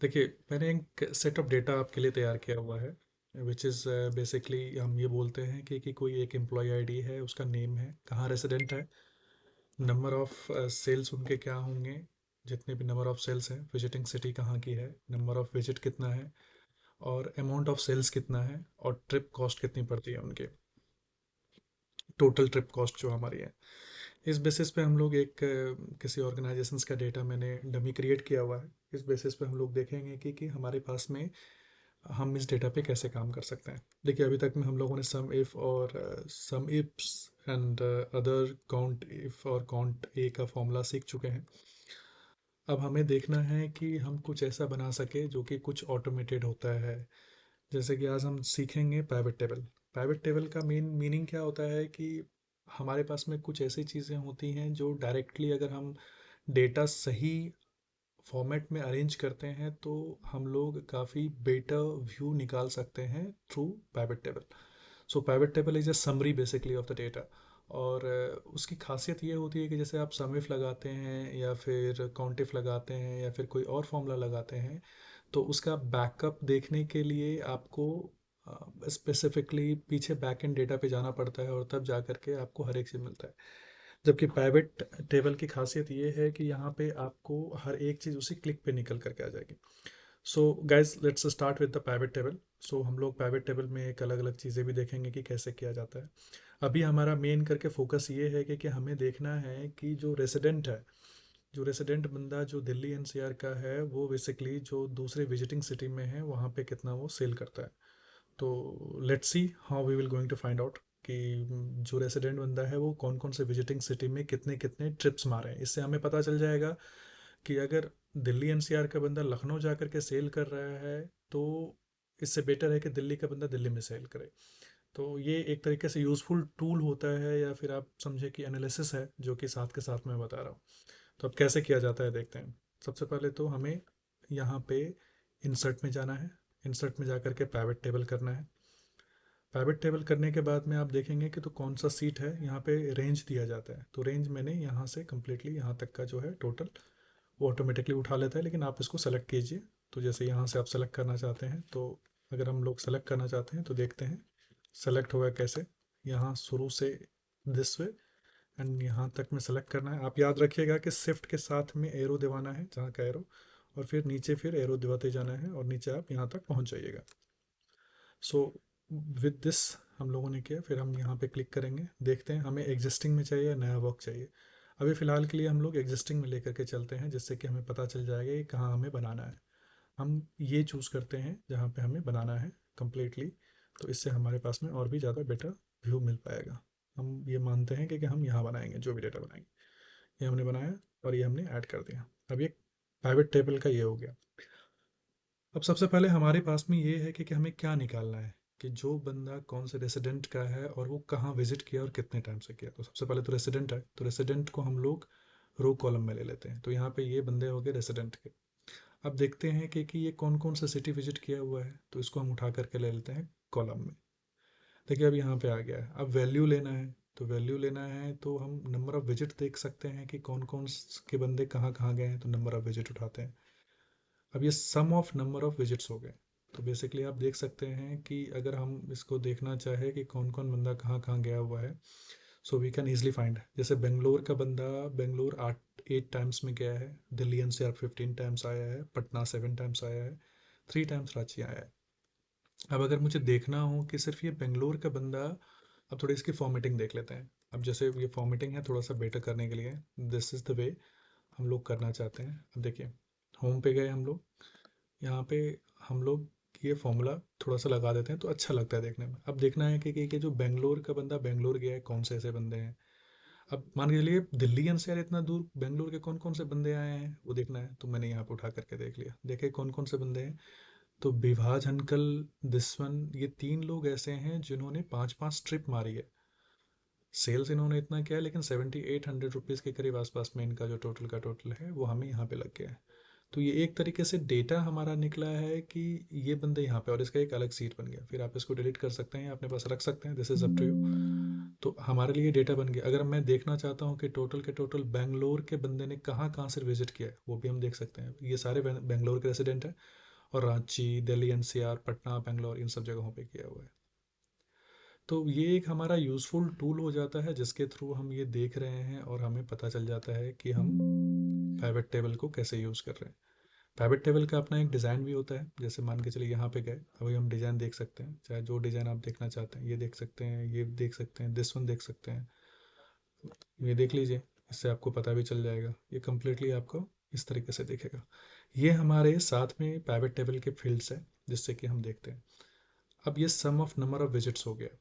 देखिए, मैंने एक सेट ऑफ डेटा आपके लिए तैयार किया हुआ है, विच इज़ बेसिकली हम ये बोलते हैं कि कोई एक एम्प्लॉय आईडी है, उसका नेम है, कहाँ रेसिडेंट है, नंबर ऑफ सेल्स उनके क्या होंगे, जितने भी नंबर ऑफ सेल्स हैं, विजिटिंग सिटी कहाँ की है, नंबर ऑफ विजिट कितना है, और अमाउंट ऑफ सेल्स कितना है, और ट्रिप कॉस्ट कितनी पड़ती है उनके, टोटल ट्रिप कॉस्ट जो हमारी है। इस बेसिस पे हम लोग एक किसी ऑर्गेनाइजेशंस का डेटा मैंने डमी क्रिएट किया हुआ है। इस बेसिस पे हम लोग देखेंगे कि हमारे पास में हम इस डेटा पे कैसे काम कर सकते हैं। देखिए, अभी तक में हम लोगों ने सम इफ और सम ifs and other count if और काउंट ए का फॉर्मूला सीख चुके हैं। अब हमें देखना है कि हम कुछ ऐसा बना सके जो कि कुछ ऑटोमेटेड होता है। जैसे कि आज हम सीखेंगे पाइवट टेबल। पाइवट टेबल का मेन मीनिंग क्या होता है कि हमारे पास में कुछ ऐसी चीज़ें होती हैं जो डायरेक्टली अगर हम डेटा सही फॉर्मेट में अरेंज करते हैं तो हम लोग काफ़ी बेटर व्यू निकाल सकते हैं through pivot table. So pivot table is a summary basically of the data. और उसकी खासियत ये होती है कि जैसे आप सम इफ लगाते हैं या फिर काउंटिफ लगाते हैं या फिर कोई और फॉर्मूला लगाते हैं, तो उसका बैकअप देखने के लिए आपको स्पेसिफिकली पीछे बैक एंड डेटा पे जाना पड़ता है और तब जा करके आपको हर एक चीज़ मिलता है। जबकि पाइवट टेबल की खासियत ये है कि यहाँ पे आपको हर एक चीज़ उसी क्लिक पे निकल करके आ जाएगी। So guys let's start with the pivot table. So हम लोग पाइवट टेबल में एक अलग अलग चीज़ें भी देखेंगे कि कैसे किया जाता है। अभी हमारा मेन करके फोकस ये है कि हमें देखना है कि जो रेसिडेंट है, जो रेसिडेंट बंदा जो दिल्ली एनसीआर का है, वो बेसिकली जो दूसरे विजिटिंग सिटी में है वहाँ पे कितना वो सेल करता है। तो let's see how we will going to find out कि जो रेसिडेंट बंदा है वो कौन कौन से विजिटिंग सिटी में कितने कितने ट्रिप्स मारे हैं। इससे हमें पता चल जाएगा कि अगर दिल्ली एनसीआर का बंदा लखनऊ जा कर के सेल कर रहा है तो इससे बेटर है कि दिल्ली का बंदा दिल्ली में सेल करे। तो ये एक तरीके से यूज़फुल टूल होता है, या फिर आप समझे कि एनालिसिस है जो कि साथ के साथ मैं बता रहा हूँ। तो अब कैसे किया जाता है देखते हैं। सबसे पहले तो हमें यहाँ पे इंसर्ट में जाना है। इंसर्ट में जा कर के प्राइवेट टेबल करना है। प्राइवेट टेबल करने के बाद में आप देखेंगे कि तो कौन सा सीट है, यहाँ पे रेंज दिया जाता है। तो रेंज मैंने यहाँ से कम्प्लीटली यहाँ तक का जो है टोटल वो ऑटोमेटिकली उठा लेता है, लेकिन आप इसको सेलेक्ट कीजिए। तो जैसे यहाँ से आप सेलेक्ट करना चाहते हैं, तो अगर हम लोग सेलेक्ट करना चाहते हैं तो देखते हैं सेलेक्ट होगा कैसे। यहाँ शुरू से दिस वे एंड यहाँ तक में सेलेक्ट करना है। आप याद रखिएगा कि शिफ्ट के साथ में एरो दबाना है, जहाँ का एरो, और फिर नीचे फिर एरो दबाते जाना है और नीचे आप यहाँ तक पहुँच जाइएगा। सो विद दिस हम लोगों ने किया। फिर हम यहाँ पे क्लिक करेंगे, देखते हैं हमें एग्जिस्टिंग में चाहिए या नया वर्क चाहिए। अभी फ़िलहाल के लिए हम लोग एग्जिस्टिंग में लेकर के चलते हैं, जिससे कि हमें पता चल जाएगा कि कहाँ हमें बनाना है। हम ये चूज़ करते हैं जहाँ पे हमें बनाना है कम्प्लीटली। तो इससे हमारे पास में और भी ज़्यादा बेटर व्यू मिल पाएगा। हम ये मानते हैं कि हम यहाँ बनाएंगे जो भी डेटा बनाएंगे। ये हमने बनाया और ये हमने ऐड कर दिया। अब ये प्राइवेट टेबल का ये हो गया। अब सबसे पहले हमारे पास में ये है कि हमें क्या निकालना है, कि जो बंदा कौन से रेसिडेंट का है और वो कहाँ विजिट किया और कितने टाइम से किया। तो सबसे पहले तो रेसिडेंट है, तो रेसिडेंट को हम लोग रो कॉलम में ले लेते हैं। तो यहाँ पे ये बंदे हो गए रेसिडेंट के। अब देखते हैं कि ये कौन कौन सा सिटी विजिट किया हुआ है, तो इसको हम उठा करके ले लेते हैं कॉलम में। देखिए अब यहाँ पे आ गया है। अब वैल्यू लेना है, तो वैल्यू लेना है तो हम नंबर ऑफ विजिट देख सकते हैं कि कौन कौन के बंदे कहाँ कहाँ गए हैं, तो नंबर ऑफ विजिट उठाते हैं। अब ये सम ऑफ नंबर ऑफ विजिट्स हो गए। तो बेसिकली आप देख सकते हैं कि अगर हम इसको देखना चाहे कि कौन कौन बंदा कहाँ कहाँ गया हुआ है, so we can easily find. जैसे बेंगलोर का बंदा बेंगलोर 8 टाइम्स में गया है, दिल्ली एनसीआर 15 टाइम्स आया है, पटना 7 टाइम्स आया है, 3 टाइम्स रांची आया है। अब अगर मुझे देखना हो कि सिर्फ ये बेंगलोर का बंदा, अब थोड़ी इसकी फॉर्मेटिंग देख लेते हैं। अब जैसे ये फॉर्मेटिंग है थोड़ा सा बेटर करने के लिए, दिस इज़ द वे हम लोग करना चाहते हैं। अब देखिए होम पे गए हम लोग, यहाँ पे हम लोग ये फॉर्मूला थोड़ा सा लगा देते हैं तो अच्छा लगता है देखने में। अब देखना है कि जो बेंगलोर का बंदा बेंगलोर गया है कौन से ऐसे बंदे हैं। अब मान के चलिए दिल्ली एनसीआर इतना दूर, बेंगलोर के कौन कौन से बंदे आए हैं वो देखना है। तो मैंने यहाँ पे उठा करके देख लिया, देखे कौन कौन से बंदे हैं। तो विभाज हनकल, दिसवन, ये 3 लोग ऐसे हैं जिन्होंने 5 5 ट्रिप मारी है। सेल्स इन्होंने इतना किया है, लेकिन 7800 रुपीज़ के करीब आसपास में इनका जो टोटल का टोटल है वो हमें यहाँ पे लग गया है। तो ये एक तरीके से डेटा हमारा निकला है कि ये बंदे यहाँ पे, और इसका एक अलग सीट बन गया। फिर आप इसको डिलीट कर सकते हैं, अपने पास रख सकते हैं, this is up to you. तो हमारे लिए डेटा बन गया। अगर मैं देखना चाहता हूँ कि टोटल के टोटल बेंगलोर के बंदे ने कहाँ कहाँ से विजिट किया है, वो भी हम देख सकते हैं। ये सारे बेंगलोर के रेसिडेंट हैं, और रांची, दिल्ली एनसीआर, पटना, बेंगलोर, इन सब जगहों पे किया हुआ है। तो ये एक हमारा यूज़फुल टूल हो जाता है, जिसके थ्रू हम ये देख रहे हैं और हमें पता चल जाता है कि हम पाइवेट टेबल को कैसे यूज़ कर रहे हैं। पाइवेट टेबल का अपना एक डिज़ाइन भी होता है। जैसे मान के चलिए यहाँ पे गए, अभी हम डिज़ाइन देख सकते हैं, चाहे जो डिज़ाइन आप देखना चाहते हैं, ये देख सकते हैं, ये देख सकते हैं, दिस वन देख सकते हैं, ये देख लीजिए। इससे आपको पता भी चल जाएगा, ये कम्प्लीटली आपको इस तरीके से दिखेगा। ये हमारे साथ में पाइवेट टेबल के फील्ड्स हैं, जिससे कि हम देखते हैं। अब ये सम ऑफ नंबर ऑफ विजिट्स हो गया।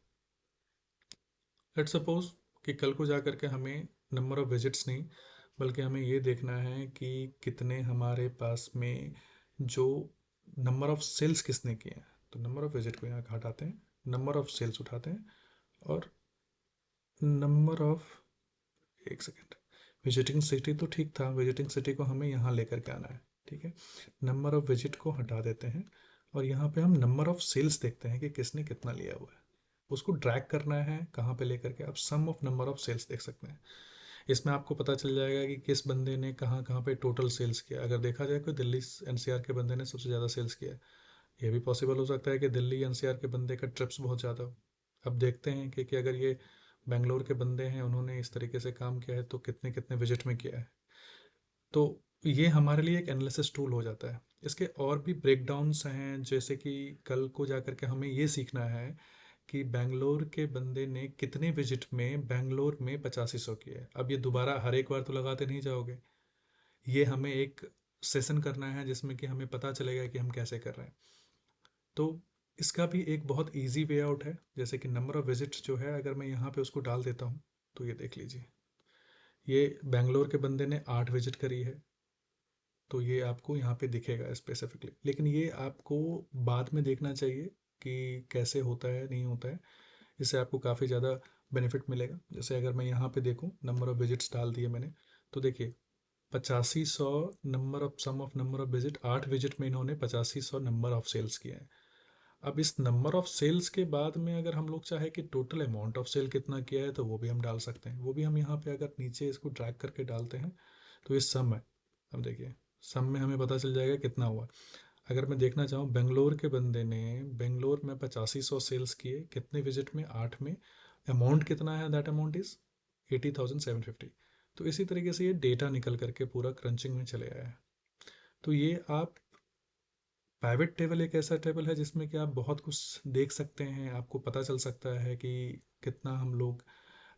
लेट सपोज कि कल को जा करके हमें नंबर ऑफ विजिट्स नहीं, बल्कि हमें ये देखना है कि कितने हमारे पास में जो नंबर ऑफ सेल्स किसने किए हैं। तो नंबर ऑफ विजिट को यहाँ हटाते हैं, नंबर ऑफ सेल्स उठाते हैं, और नंबर ऑफ, एक सेकेंड, विजिटिंग सिटी तो ठीक था, विजिटिंग सिटी को हमें यहाँ लेकर के आना है। ठीक है, नंबर ऑफ विजिट को हटा देते हैं, और यहाँ पे हम नंबर ऑफ सेल्स देखते हैं कि किसने कितना लिया हुआ है। उसको ड्रैग करना है कहाँ पे लेकर के, आप सम ऑफ नंबर ऑफ सेल्स देख सकते हैं। इसमें आपको पता चल जाएगा कि किस बंदे ने कहाँ कहाँ पे टोटल सेल्स किया। अगर देखा जाए कोई दिल्ली एनसीआर के बंदे ने सबसे ज़्यादा सेल्स किया है, ये भी पॉसिबल हो सकता है कि दिल्ली एनसीआर के बंदे का ट्रिप्स बहुत ज़्यादा हो। अब देखते हैं कि अगर ये बेंगलोर के बंदे हैं, उन्होंने इस तरीके से काम किया है, तो कितने कितने विजिट में किया है। तो ये हमारे लिए एक एनालिसिस टूल हो जाता है। इसके और भी ब्रेकडाउन्स हैं, जैसे कि कल को जा कर के हमें ये सीखना है कि बेंगलोर के बंदे ने कितने विजिट में बेंगलोर में 8500 किया है। अब ये दोबारा हर एक बार तो लगाते नहीं जाओगे, ये हमें एक सेशन करना है जिसमें कि हमें पता चलेगा कि हम कैसे कर रहे हैं। तो इसका भी एक बहुत इजी वे आउट है। जैसे कि नंबर ऑफ विजिट्स जो है, अगर मैं यहाँ पे उसको डाल देता हूँ, तो ये देख लीजिए, ये बेंगलोर के बंदे ने 8 विजिट करी है, तो ये आपको यहाँ पे दिखेगा स्पेसिफिकली। लेकिन ये आपको बाद में देखना चाहिए कि कैसे होता है, नहीं होता है। इससे आपको काफ़ी ज़्यादा बेनिफिट मिलेगा। जैसे अगर मैं यहाँ पे देखूँ, नंबर ऑफ़ विजिट्स डाल दिए मैंने, तो देखिए 8500 number of some of number of visit, 8 visit में इन्होंने 8500 नंबर ऑफ सेल्स किए हैं। अब इस नंबर ऑफ सेल्स के बाद में अगर हम लोग चाहे कि टोटल अमाउंट ऑफ सेल कितना किया है, तो वो भी हम डाल सकते हैं। वो भी हम यहाँ पे अगर नीचे इसको ड्रैग करके डालते हैं, तो ये सम है। अब देखिए, सम में हमें पता चल जाएगा कितना हुआ। अगर मैं देखना चाहूँ, बेंगलोर के बंदे ने बेंगलोर में 8500 सेल्स किए, कितने विजिट में, 8 में। अमाउंट कितना है, दैट अमाउंट इज़ 80,750। तो इसी तरीके से ये डेटा निकल करके पूरा क्रंचिंग में चले आया है। तो ये आप, प्राइवेट टेबल एक ऐसा टेबल है जिसमें कि आप बहुत कुछ देख सकते हैं। आपको पता चल सकता है कि कितना हम लोग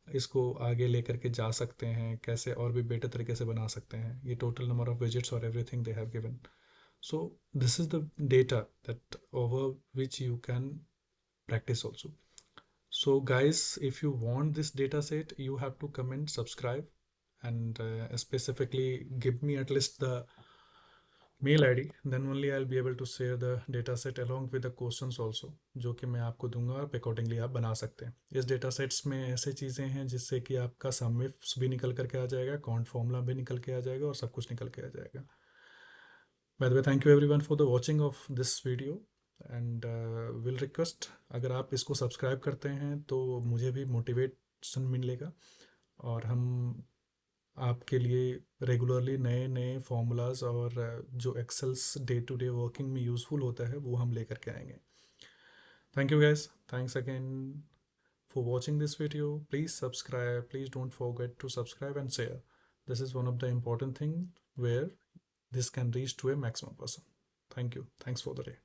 इसको आगे लेकर के जा सकते हैं, कैसे और भी बेटर तरीके से बना सकते हैं। ये टोटल नंबर ऑफ विजिट्स और everything they have given. So this is the data that over which you can practice also. So guys, if you want this data set, you have to comment, subscribe, and specifically give me at least the mail ID, then only I will be able to share the data set along with the questions also, जो कि मैं आपको दूंगा और accordingly आप बना सकते हैं। इस डेटा सेट्स में ऐसे चीज़ें हैं जिससे कि आपका समिफ्स भी निकल करके आ जाएगा, कॉन्ट फॉर्मूला भी निकल के आ जाएगा, और सब कुछ निकल के आ जाएगा। By the way, thank you everyone for the watching of this video, and will request, अगर आप इसको सब्सक्राइब करते हैं तो मुझे भी मोटिवेशन मिलेगा, और हम आपके लिए रेगुलरली नए नए फार्मूलाज और जो एक्सेल्स डे टू डे वर्किंग में यूज़फुल होता है, वो हम लेकर के आएंगे। Thank you guys, thanks again for watching this video. Please subscribe, please don't forget to subscribe and share. This is one of the important thing where this can reach to a maximum person. Thank you, thanks for the day.